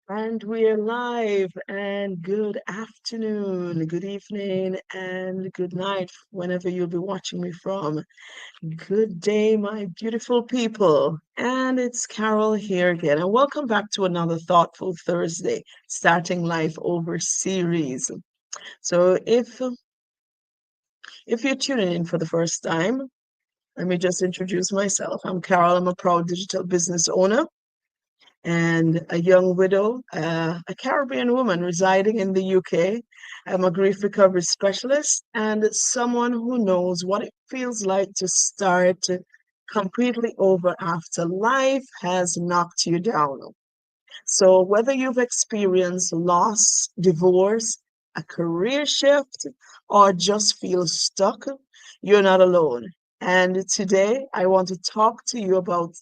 And we're live, and good afternoon, good evening, and good night, whenever you'll be watching me from. Good day, my beautiful people. And it's Carol here again, and welcome back to another Thoughtful Thursday, Starting Life Over series. So, if you're tuning in for the first time, let me just introduce myself. I'm Carol, I'm a proud digital business owner and a young widow, a Caribbean woman residing in the UK. I'm a grief recovery specialist and someone who knows what it feels like to start completely over after life has knocked you down. So, whether you've experienced loss, divorce, a career shift, or just feel stuck, you're not alone. And today I want to talk to you about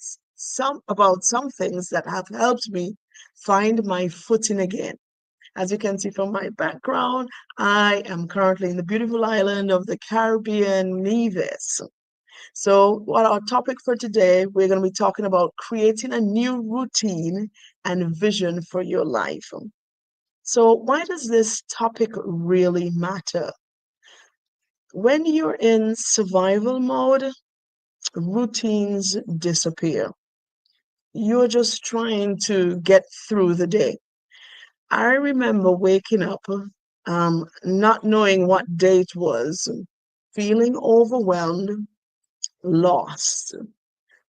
some things that have helped me find my footing again. As you can see from my background, I am currently in the beautiful island of the Caribbean, Nevis. So, what our topic for today, we're going to be talking about creating a new routine and vision for your life. So, why does this topic really matter? When you're in survival mode, routines disappear. You're just trying to get through the day. I remember waking up, not knowing what day it was, feeling overwhelmed, lost,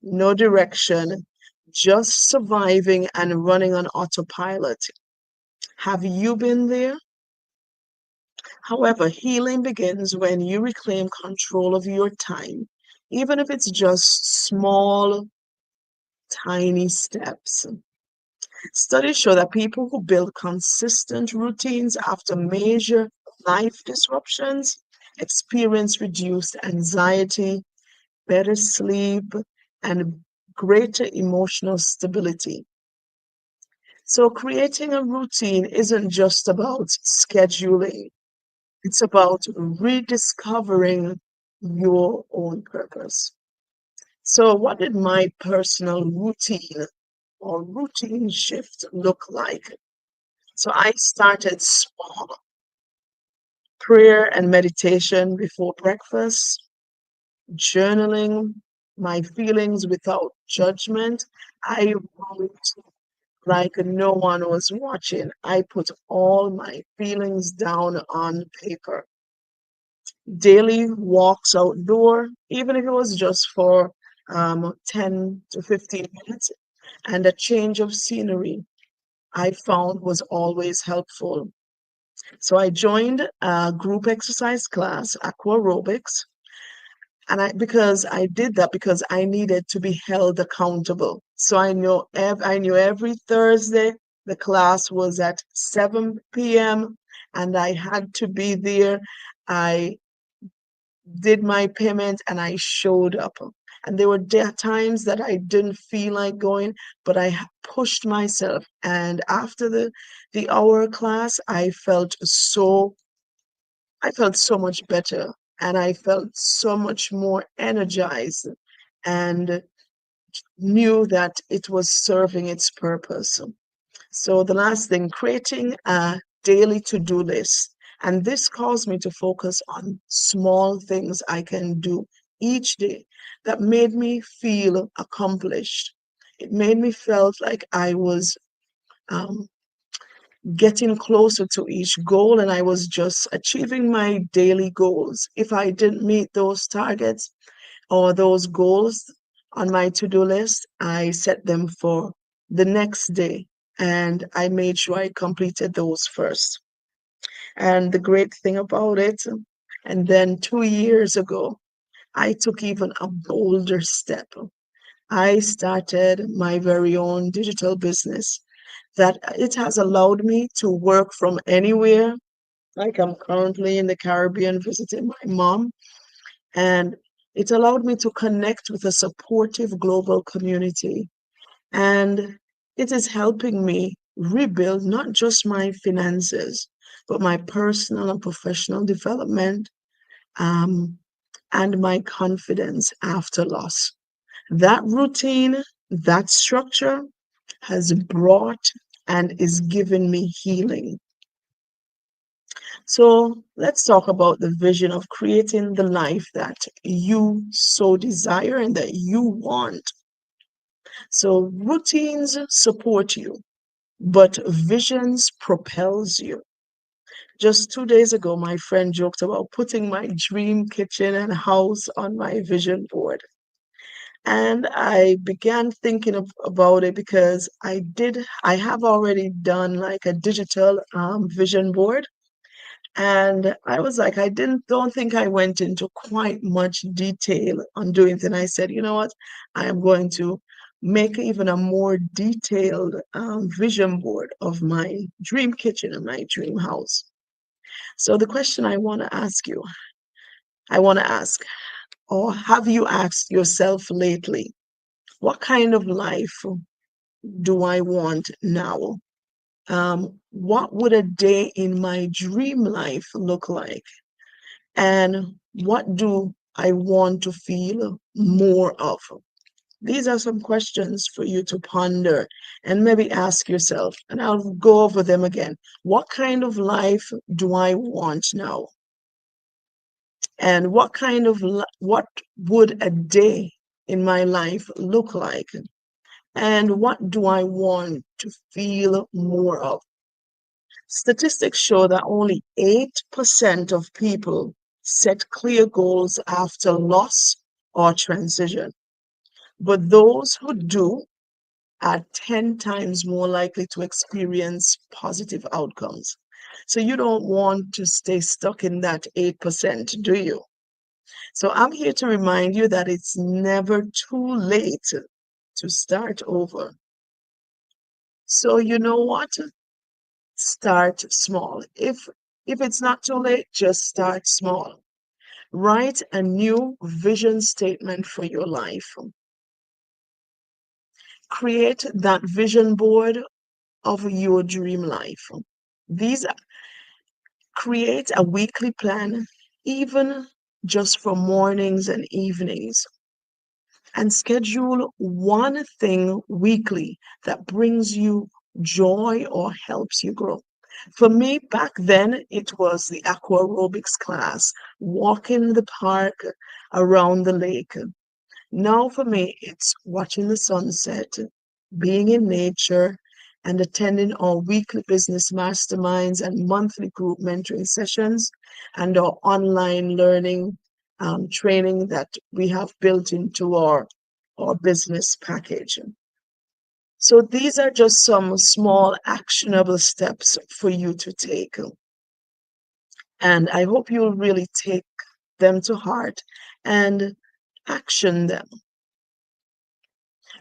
no direction, just surviving and running on autopilot. Have you been there? However, healing begins when you reclaim control of your time, even if it's just small, tiny steps. Studies show that people who build consistent routines after major life disruptions experience reduced anxiety, better sleep, and greater emotional stability. So, creating a routine isn't just about scheduling, it's about rediscovering your own purpose. So, what did my personal routine or routine shift look like? So, I started small, prayer and meditation before breakfast, journaling my feelings without judgment. I wrote like no one was watching. I put all my feelings down on paper. Daily walks outdoor, even if it was just for 10 to 15 minutes, and a change of scenery, I found was always helpful. So I joined a group exercise class, aqua aerobics, and because I did that because I needed to be held accountable. So I knew every Thursday the class was at 7 p.m. and I had to be there. I did my payment and I showed up. And there were times that I didn't feel like going, but pushed myself. And after the hour class, I felt so much better and I felt so much more energized and knew that it was serving its purpose. So the last thing, creating a daily to-do list. And this caused me to focus on small things I can do each day that made me feel accomplished. It made me felt like I was um, getting closer to each goal and I was just achieving my daily goals. If I didn't meet those targets or those goals on my to-do list, I set them for the next day and I made sure I completed those first. And the great thing about it, and then 2 years ago, I took even a bolder step. I started my very own digital business that it has allowed me to work from anywhere. Like I'm currently in the Caribbean visiting my mom, and it allowed me to connect with a supportive global community. And it is helping me rebuild not just my finances, but my personal and professional development um, and my confidence after loss. That routine, that structure has brought and is giving me healing. So let's talk about the vision of creating the life that you so desire and that you want. So routines support you, but visions propels you. Just 2 days ago, my friend joked about putting my dream kitchen and house on my vision board. And I began thinking about it because I have already done like a digital vision board. And I was like, don't think I went into quite much detail on doing it. And I said, you know what? I am going to make even a more detailed vision board of my dream kitchen and my dream house. So the question I want to ask, or have you asked yourself lately, what kind of life do I want now? What would a day in my dream life look like? And what do I want to feel more of? These are some questions for you to ponder and maybe ask yourself, and I'll go over them again. What kind of life do I want now? And what would a day in my life look like? And what do I want to feel more of? Statistics show that only 8% of people set clear goals after loss or transition, but those who do are 10 times more likely to experience positive outcomes. So you don't want to stay stuck in that 8%, do you? So I'm here to remind you that it's never too late to start over. So you know what? Start small. If it's not too late, just start small. Write a new vision statement for your life. Create that vision board of your dream life. These Create a weekly plan, even just for mornings and evenings, and schedule one thing weekly that brings you joy or helps you grow. For me, back then, it was the aqua aerobics class, walking the park around the lake. Now, for me, it's watching the sunset, being in nature, and attending our weekly business masterminds and monthly group mentoring sessions and our online learning training that we have built into our business package. So these are just some small actionable steps for you to take. And I hope you'll really take them to heart and action them.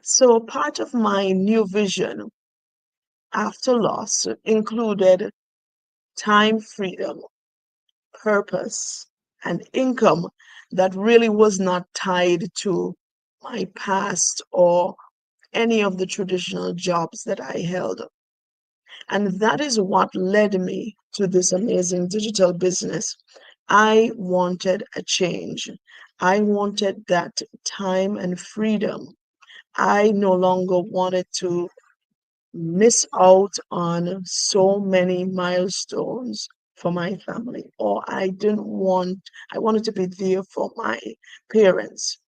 So part of my new vision after loss included time freedom, purpose, and income that really was not tied to my past or any of the traditional jobs that I held. And that is what led me to this amazing digital business. I wanted a change. I wanted that time and freedom. I no longer wanted to miss out on so many milestones for my family, or I wanted to be there for my parents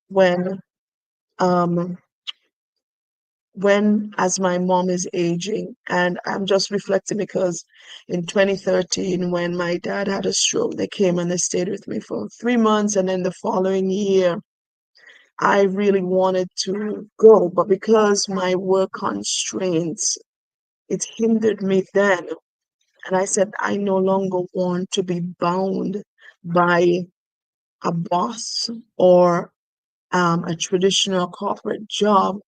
when um as my mom is aging. And I'm just reflecting because in 2013, when my dad had a stroke, they came and they stayed with me for 3 months, and then the following year I really wanted to go, but because my work constraints, it hindered me then. And I said, I no longer want to be bound by a boss or a traditional corporate job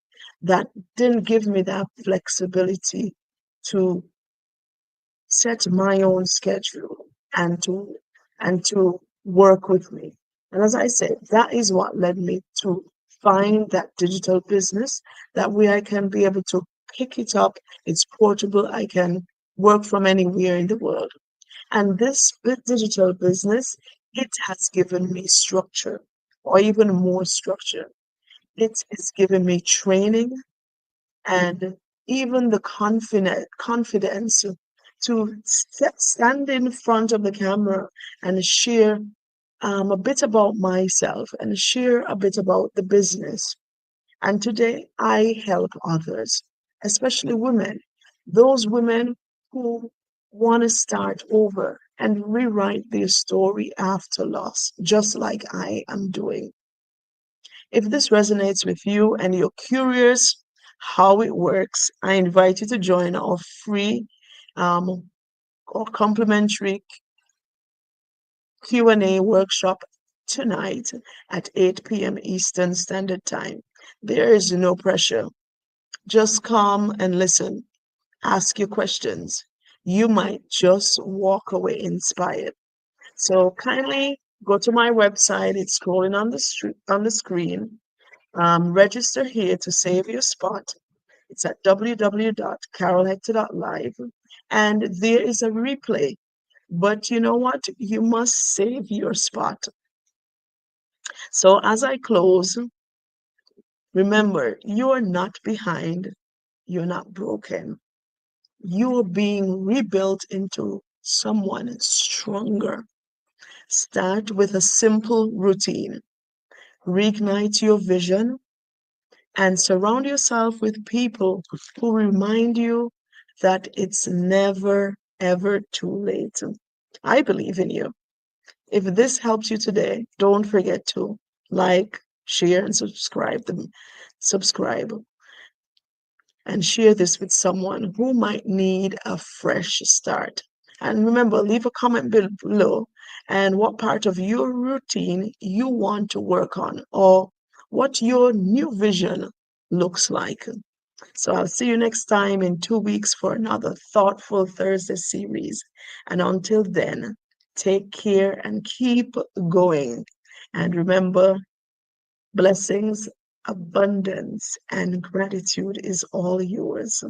that didn't give me that flexibility to set my own schedule and to work with me. And as I said, that is what led me to find that digital business. That way I can be able to pick it up. It's portable. I can work from anywhere in the world. And this digital business, it has given me structure, or even more structure. It is giving me training and even the confidence to stand in front of the camera and share a bit about myself and share a bit about the business. And today I help others, especially women, those women who want to start over and rewrite their story after loss, just like I am doing. If this resonates with you and you're curious how it works, I invite you to join our free um, or complimentary Q&A workshop tonight at 8 p.m. Eastern Standard Time. There is no pressure. Just come and listen. Ask your questions. You might just walk away inspired. So kindly go to my website. It's scrolling on on the screen. Register here to save your spot. It's at www.carolhector.live. And there is a replay. But you know what? You must save your spot. So as I close, remember, you are not behind. You're not broken. You are being rebuilt into someone stronger. Start with a simple routine. Reignite your vision and surround yourself with people who remind you that it's never, ever too late. I believe in you. If this helps you today, don't forget to like, share, and subscribe and share this with someone who might need a fresh start. And remember, leave a comment below and what part of your routine you want to work on or what your new vision looks like. So I'll see you next time in 2 weeks for another Thoughtful Thursday series. And until then, take care and keep going. And remember, blessings, abundance, and gratitude is all yours.